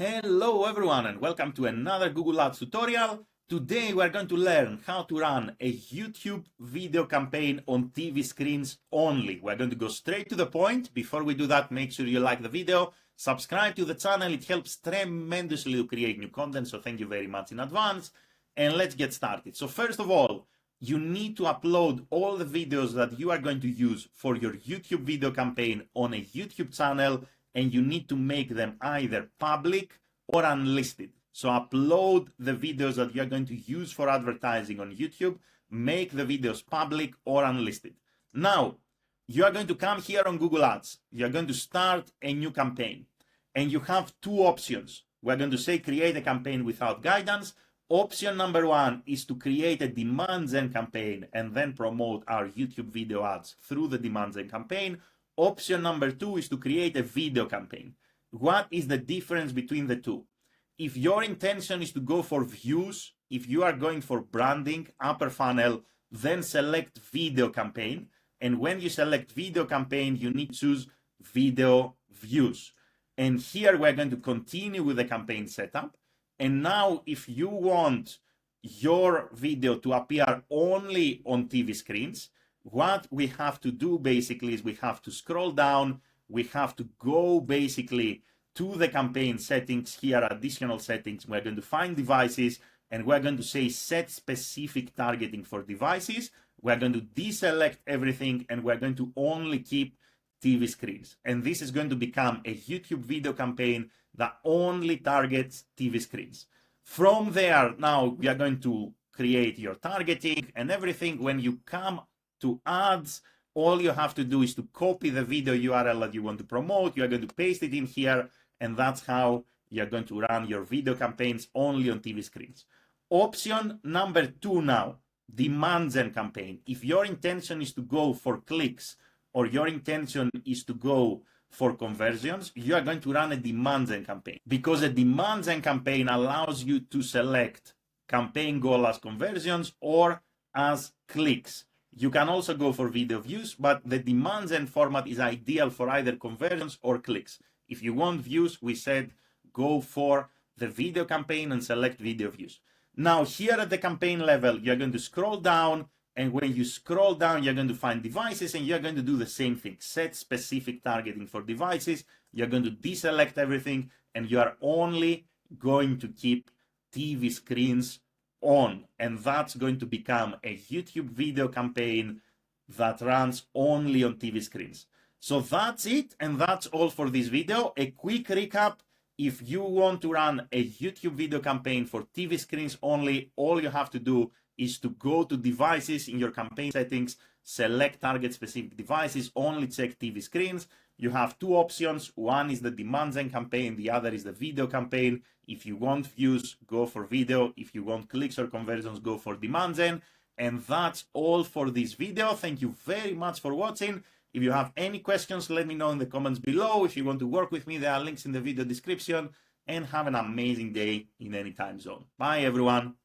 Hello everyone and welcome to another Google Ads tutorial. Today we're going to learn how to run a YouTube video campaign on TV screens only. We're going to go straight to the point. Before we do that, make sure you like the video, subscribe to the channel. It helps tremendously to create new content, so thank you very much in advance. And let's get started. So first of all, you need to upload all the videos that you are going to use for your YouTube video campaign on a YouTube channel, and you need to make them either public or unlisted. So upload the videos that you're going to use for advertising on YouTube, make the videos public or unlisted. Now, you are going to come here on Google Ads. You're going to start a new campaign, and you have two options. We're going to say create a campaign without guidance. Option number one is to create a demand gen campaign and then promote our YouTube video ads through the demand gen campaign. Option number two is to create a video campaign. What is the difference between the two? If your intention is to go for views, if you are going for branding, upper funnel, then select video campaign. And when you select video campaign, you need to choose video views. And here we're going to continue with the campaign setup. And now if you want your video to appear only on TV screens, what we have to do basically is we have to scroll down, we have to go basically to the campaign settings here, additional settings. We're going to find devices and we're going to say set specific targeting for devices. We're going to deselect everything and we're going to only keep TV screens. And this is going to become a YouTube video campaign that only targets TV screens. From there, now we are going to create your targeting and everything. When you come to ads, all you have to do is to copy the video URL that you want to promote. You are going to paste it in here, and that's how you're going to run your video campaigns only on TV screens. Option number two now, demand gen campaign. If your intention is to go for clicks or your intention is to go for conversions, you are going to run a demand gen campaign, because a demand gen campaign allows you to select campaign goal as conversions or as clicks. You can also go for video views, but the demand gen format is ideal for either conversions or clicks. If you want views, we said go for the video campaign and select video views. Now here at the campaign level, you're going to scroll down, and when you scroll down, you're going to find devices, and you're going to do the same thing. Set specific targeting for devices. You're going to deselect everything, and you are only going to keep TV screens on, and that's going to become a YouTube video campaign that runs only on TV screens. So that's it, and that's all for this video. A quick recap: if you want to run a YouTube video campaign for TV screens only, all you have to do is to go to devices in your campaign settings, select target specific devices, only check TV screens. You have two options. One is the demand gen campaign, the other is the video campaign. If you want views, go for video. If you want clicks or conversions, go for demand gen. And that's all for this video. Thank you very much for watching. If you have any questions, let me know in the comments below. If you want to work with me, there are links in the video description. And have an amazing day in any time zone. Bye everyone.